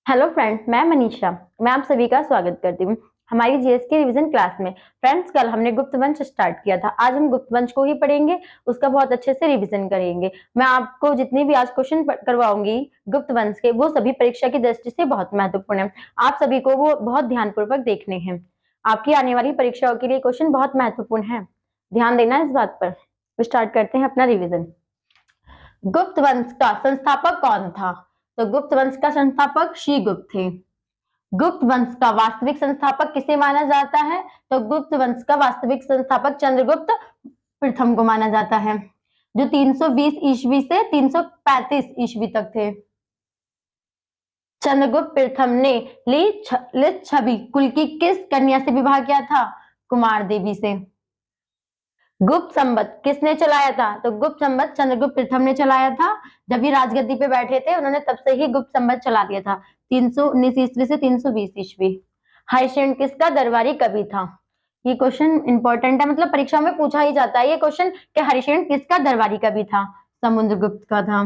Hello friends, मैं मनीषा। मैं आप सभी का स्वागत करती हूँ हमारी जीएस की रिवीजन क्लास में। फ्रेंड्स, कल हमने गुप्त वंश स्टार्ट किया था। आज हम गुप्त वंश को ही पढ़ेंगे, उसका बहुत अच्छे से रिवीजन करेंगे। मैं आपको जितनी भी आज क्वेश्चन करवाऊंगी गुप्त वंश के, वो सभी परीक्षा की दृष्टि से बहुत महत्वपूर्ण है। आप सभी को वो बहुत ध्यानपूर्वक देखने हैं। आपकी आने वाली परीक्षाओं के लिए क्वेश्चन बहुत महत्वपूर्ण है, ध्यान देना इस बात पर। स्टार्ट करते हैं अपना रिविजन। गुप्त वंश का संस्थापक कौन था? तो गुप्त वंश का संस्थापक श्रीगुप्त थे। गुप्त वंश का वास्तविक संस्थापक किसे माना जाता है? तो गुप्त वंश का वास्तविक संस्थापक चंद्रगुप्त प्रथम को माना जाता है, जो 320 ईस्वी से 335 ईस्वी तक थे। चंद्रगुप्त प्रथम ने लिच्छवी कुल की किस कन्या से विवाह किया था? कुमार देवी से। गुप्त संवत किसने चलाया था? तो गुप्त संवत चंद्रगुप्त प्रथम ने चलाया था। जब ये राजगद्दी पे बैठे थे, उन्होंने तब से ही गुप्त संवत चला दिया था, 319 ईस्वी से 320 ईस्वी। हरिश्चंद्र किसका दरबारी कवि था? ये क्वेश्चन इंपॉर्टेंट है, मतलब परीक्षा में पूछा ही जाता है ये क्वेश्चन कि हरिश्चंद्र किसका दरबारी कवि था? समुद्रगुप्त का था।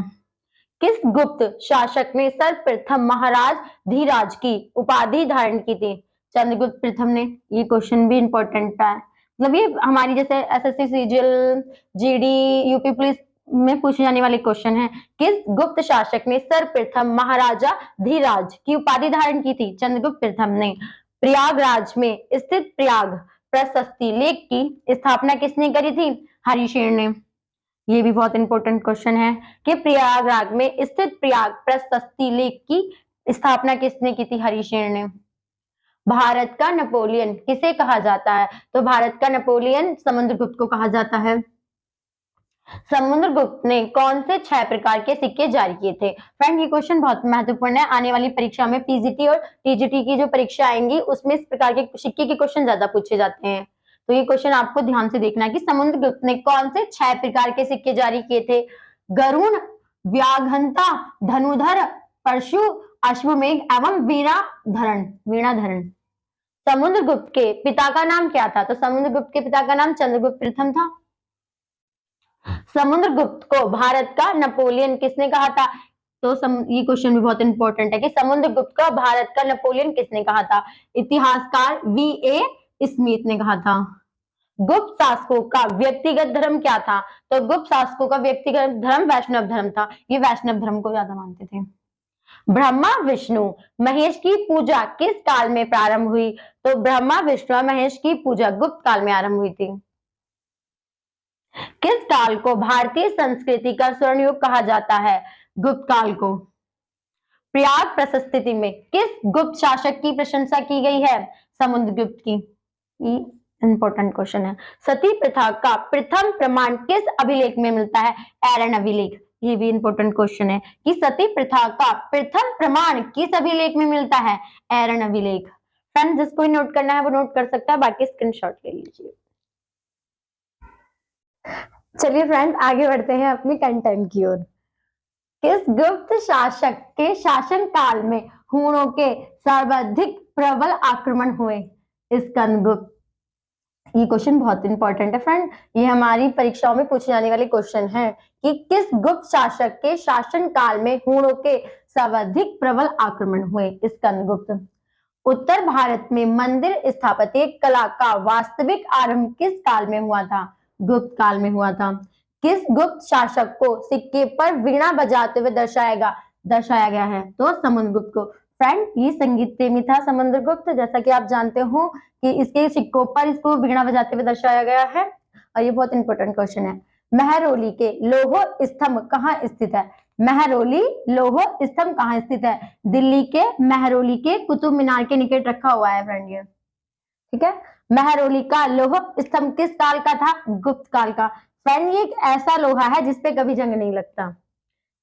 किस गुप्त शासक ने सर्वप्रथम महाराज धीराज की उपाधि धारण की थी? चंद्रगुप्त प्रथम ने। ये क्वेश्चन भी इंपॉर्टेंट है, मतलब ये हमारी जैसे SSC, CGL, GD, UP police में पूछे जाने वाले क्वेश्चन है। किस गुप्त शासक ने सर्वप्रथम महाराजा धीराज की उपाधि धारण की थी? चंद्रगुप्त प्रथम ने। प्रयागराज में स्थित प्रयाग प्रशस्ति लेख की स्थापना किसने करी थी? हरिशेन ने। ये भी बहुत इंपॉर्टेंट क्वेश्चन है कि प्रयागराज में स्थित प्रयाग प्रशस्ति लेख की स्थापना किसने की थी? हरिशेन ने। भारत का नेपोलियन किसे कहा जाता है? तो भारत का नेपोलियन समुद्रगुप्त को कहा जाता है। समुद्रगुप्त ने कौन से 6 प्रकार के सिक्के जारी किए थे? फ्रेंड, ये क्वेश्चन बहुत महत्वपूर्ण है। आने वाली परीक्षा में पीजीटी और टीजीटी की जो परीक्षा आएंगी उसमें इस प्रकार के सिक्के के क्वेश्चन ज्यादा पूछे जाते हैं। तो ये क्वेश्चन आपको ध्यान से देखना है कि समुद्रगुप्त ने कौन से 6 प्रकार के सिक्के जारी किए थे? गरुण, व्याघ्रता, धनुधर, परशु, अश्वमेघ एवं वीणाधरण। समुद्रगुप्त के पिता का नाम क्या था? तो समुद्रगुप्त के पिता का नाम चंद्रगुप्त प्रथम था। समुद्रगुप्त को भारत का नेपोलियन किसने कहा था? तो ये क्वेश्चन भी बहुत इंपॉर्टेंट है कि समुद्रगुप्त को भारत का नेपोलियन किसने कहा था? इतिहासकार वी.ए. स्मिथ ने कहा था। गुप्त शासकों का व्यक्तिगत धर्म क्या था? तो गुप्त शासकों का व्यक्तिगत धर्म वैष्णव धर्म था। ये वैष्णव धर्म को ज्यादा मानते थे। ब्रह्मा विष्णु महेश की पूजा किस काल में प्रारंभ हुई? तो ब्रह्मा विष्णु और महेश की पूजा गुप्त काल में आरंभ हुई थी। किस काल को भारतीय संस्कृति का स्वर्ण युग कहा जाता है? गुप्त काल को। प्रयाग प्रशस्ति में किस गुप्त शासक की प्रशंसा की गई है? समुद्रगुप्त की। इंपॉर्टेंट क्वेश्चन है। सती प्रथा का प्रथम प्रमाण किस अभिलेख में मिलता है? एरन अभिलेख। ये भी इंपॉर्टेंट क्वेश्चन है कि सती प्रथा का प्रथम प्रमाण किस अभिलेख में मिलता है? एरन अभिलेख। फ्रेंड, जिसको नोट करना है वो नोट कर सकता है, बाकी स्क्रीनशॉट ले लीजिए। चलिए फ्रेंड, आगे बढ़ते हैं अपनी कंटेंट की ओर। किस गुप्त शासक के शासन काल में हूणों के सर्वाधिक प्रबल आक्रमण हुए? स्कंदगुप्त। ये क्वेश्चन बहुत इंपॉर्टेंट है फ्रेंड, ये हमारी परीक्षाओं में पूछे जाने वाले क्वेश्चन है कि किस गुप्त शासक के शासन काल में हूणों के सर्वाधिक प्रबल आक्रमण हुए? स्कंदगुप्त। उत्तर भारत में मंदिर स्थापत्य कला का वास्तविक आरंभ किस काल में हुआ था? गुप्त काल में हुआ था। किस गुप्त शासक को सिक्के पर वीणा बजाते हुए दर्शाया गया है? तो समुद्रगुप्त को। फ्रेंड, ये संगीत प्रेमी था समुद्रगुप्त, जैसा कि आप जानते हो कि इसके सिक्कों पर इसको वीणा बजाते हुए दर्शाया गया है। और ये बहुत इंपॉर्टेंट क्वेश्चन है। महरौली के लौह स्तंभ कहाँ स्थित है? महरौली लौह स्तंभ कहाँ स्थित है? दिल्ली के महरौली के कुतुब मीनार के निकट रखा हुआ है फ्रेंड ये। ठीक है। महरौली का लौह स्तंभ किस काल का था? गुप्त काल का। फ्रेंड, ये एक ऐसा लोहा है जिसपे कभी जंग नहीं लगता।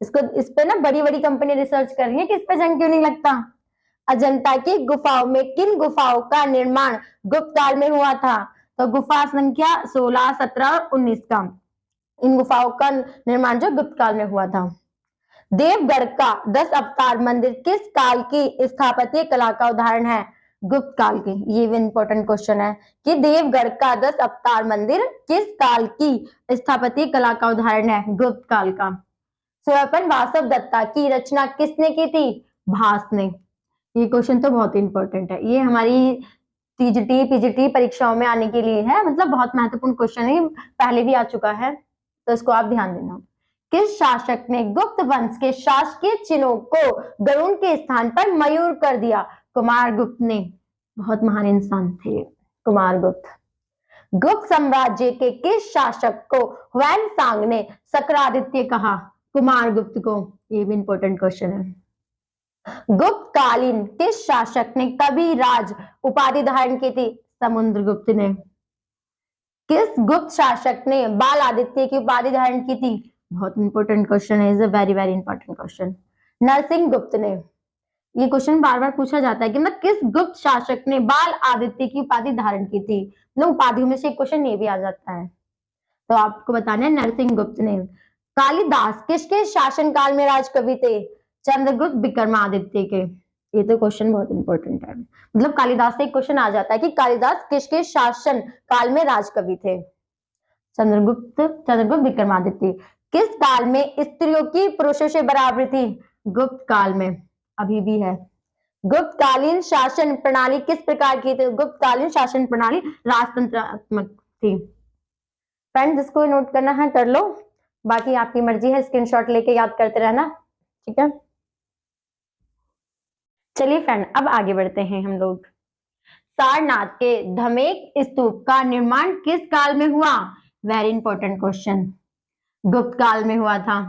इस पे ना बड़ी बड़ी कंपनी रिसर्च कर रही है कि इस पे जंग क्यों नहीं लगता। अजंता की गुफाओं में किन गुफाओं का निर्माण गुप्त काल में हुआ था? तो गुफा संख्या 16, 17 और 19 का, इन गुफाओं का निर्माण जो गुप्त काल में हुआ था। देवगढ़ का 10 अवतार मंदिर किस काल की स्थापत्य कला का उदाहरण है? गुप्त काल की। ये भी इंपॉर्टेंट क्वेश्चन है कि देवगढ़ का 10 अवतार मंदिर किस काल की स्थापत्य कला का उदाहरण है? गुप्त काल का। स्वयं वासव दत्ता की रचना किसने की थी? भास ने। ये क्वेश्चन तो बहुत इंपॉर्टेंट है, ये हमारी टीजीटी पीजीटी परीक्षाओं में आने के लिए है, मतलब बहुत महत्वपूर्ण क्वेश्चन है, पहले भी आ चुका है, तो इसको आप ध्यान देना। किस शासक ने गुप्त वंश के शासकीय चिन्हों को गरुड़ के स्थान पर मयूर कर दिया? कुमारगुप्त ने, बहुत महान इंसान थे कुमारगुप्त। गुप्त साम्राज्य के किस शासक को ह्वेनसांग ने सक्रादित्य कहा? कुमारगुप्त को, ये भी इंपॉर्टेंट क्वेश्चन है। गुप्त कालीन किस शासक ने कविराज उपाधि धारण की थी? समुद्रगुप्त ने। किस गुप्त शासक ने बाल आदित्य की उपाधि धारण की थी? बहुत इंपॉर्टेंट क्वेश्चन है, is a very very important question. Narasimha Gupta ने। ये क्वेश्चन बार बार पूछा जाता है कि मतलब किस गुप्त शासक ने बाल आदित्य की उपाधि धारण की थी? मतलब उपाधियों में से एक क्वेश्चन ये भी आ जाता है, तो आपको बताना है नरसिंह गुप्त ने। कालिदास किसके शासनकाल में राजकवि थे? चंद्रगुप्त विक्रमादित्य के। ये तो क्वेश्चन बहुत इंपॉर्टेंट है, मतलब कालिदास से एक क्वेश्चन आ जाता है कि कालिदास किसके शासन काल में राजकवि थे? चंद्रगुप्त विक्रमादित्य। किस काल में स्त्रियों की पुरुषों से बराबरी थी? गुप्त काल में, अभी भी है। गुप्तकालीन शासन प्रणाली किस प्रकार की थी? गुप्तकालीन शासन प्रणाली राजतंत्रात्मक थी। फ्रेंड्स, जिसको नोट करना है कर लो, बाकी आपकी मर्जी है, स्क्रीनशॉट लेके याद करते रहना, ठीक है। चलिए फ्रेंड, अब आगे बढ़ते हैं हम लोग। सारनाथ के धमेक स्तूप का निर्माण किस काल में हुआ? Very important question. गुप्त काल में हुआ था।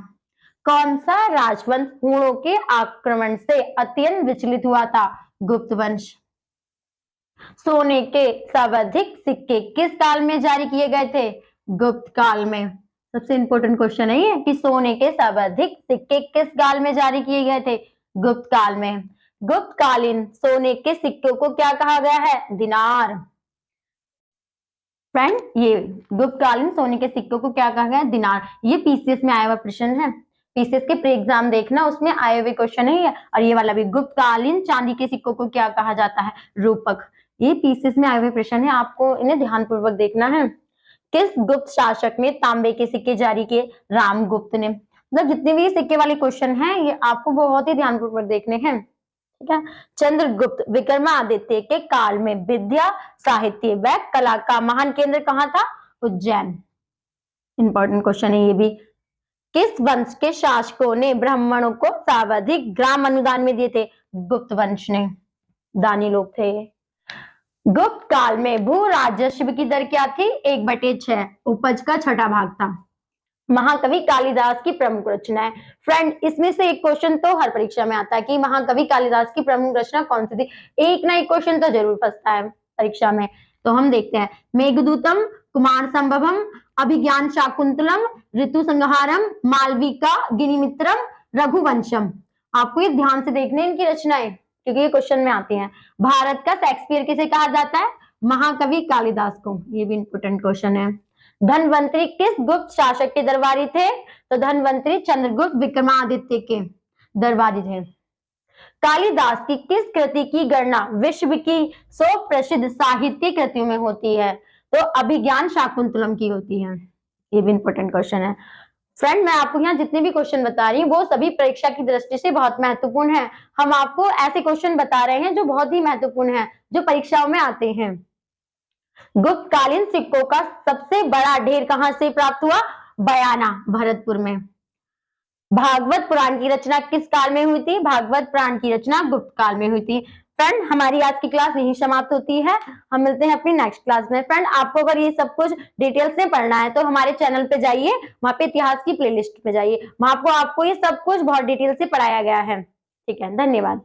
कौन सा राजवंश हूणों के आक्रमण से अत्यंत विचलित हुआ था? गुप्त वंश। सोने के सर्वाधिक सिक्के किस काल में जारी किए गए थे? गुप्त काल में। सबसे इंपॉर्टेंट क्वेश्चन है ये कि सोने के सर्वाधिक सिक्के किस काल में जारी किए गए थे? गुप्त काल में। गुप्तकालीन सोने के सिक्कों को क्या कहा गया है? दिनार। फ्रेंड, ये गुप्तकालीन सोने के सिक्कों को क्या कहा गया? दिनार। ये पीसीएस में आया हुआ प्रश्न है, पीसीएस के प्री एग्जाम देखना, उसमें आए हुए क्वेश्चन है। और ये वाला भी, गुप्तकालीन चांदी के सिक्कों को क्या कहा जाता है? रूपक। ये पीसीएस में आए हुए प्रश्न है, आपको इन्हें ध्यानपूर्वक देखना है। किस गुप्त शासक ने तांबे के सिक्के जारी किए? रामगुप्त ने। मतलब जितने भी सिक्के वाले क्वेश्चन हैं, ये आपको बहुत ही ध्यानपूर्वक देखने हैं, ठीक है। चंद्रगुप्त विक्रमादित्य के काल में विद्या, साहित्य व कला का महान केंद्र कहाँ था? उज्जैन। इंपॉर्टेंट क्वेश्चन है ये भी। किस वंश के शासकों ने ब्राह्मणों को सर्वाधिक ग्राम अनुदान में दिए थे? गुप्त वंश ने, दानी लोग थे। गुप्त काल में भू राजस्व की दर क्या थी? 1/6, उपज का छठा भाग था। महाकवि कालिदास की प्रमुख रचनाएं। फ्रेंड, इसमें से एक क्वेश्चन तो हर परीक्षा में आता है कि महाकवि कालिदास की प्रमुख रचना कौन सी थी? एक ना एक क्वेश्चन तो जरूर फंसता है परीक्षा में, तो हम देखते हैं। मेघदूतम, कुमार संभवम, अभिज्ञान शाकुंतलम, ऋतु संहारम, मालविका गिनिमित्रम, रघुवंशम। आपको ये ध्यान से देखने इनकी रचनाएं, क्योंकि ये क्वेश्चन में आती हैं। भारत का शेक्सपियर किसे कहा जाता है? महाकवि कालिदास को। ये भी इंपोर्टेंट क्वेश्चन है। धनवंतरी किस गुप्त शासक के दरबारी थे? तो धनवंतरी चंद्रगुप्त विक्रमादित्य के दरबारी थे। कालिदास की किस कृति की गणना विश्व की 100 प्रसिद्ध साहित्य कृतियों में होती है? तो अभिज्ञान शाकुंतलम की होती है। ये भी इंपॉर्टेंट क्वेश्चन है। फ्रेंड, मैं आपको यहाँ जितने भी क्वेश्चन बता रही हूँ वो सभी परीक्षा की दृष्टि से बहुत महत्वपूर्ण है। हम आपको ऐसे क्वेश्चन बता रहे हैं जो बहुत ही महत्वपूर्ण है, जो परीक्षाओं में आते हैं। गुप्तकालीन सिक्कों का सबसे बड़ा ढेर कहां से प्राप्त हुआ? बयाना, भरतपुर में। भागवत पुराण की रचना किस काल में हुई थी? भागवत पुराण की रचना गुप्त काल में हुई थी। फ्रेंड, हमारी आज की क्लास यही समाप्त होती है। हम मिलते हैं अपनी नेक्स्ट क्लास में। फ्रेंड, आपको अगर ये सब कुछ डिटेल्स में पढ़ना है तो हमारे चैनल पे जाइए, वहां पे इतिहास की प्लेलिस्ट पे जाइए, वहां आपको ये सब कुछ बहुत डिटेल से पढ़ाया गया है, ठीक है। धन्यवाद।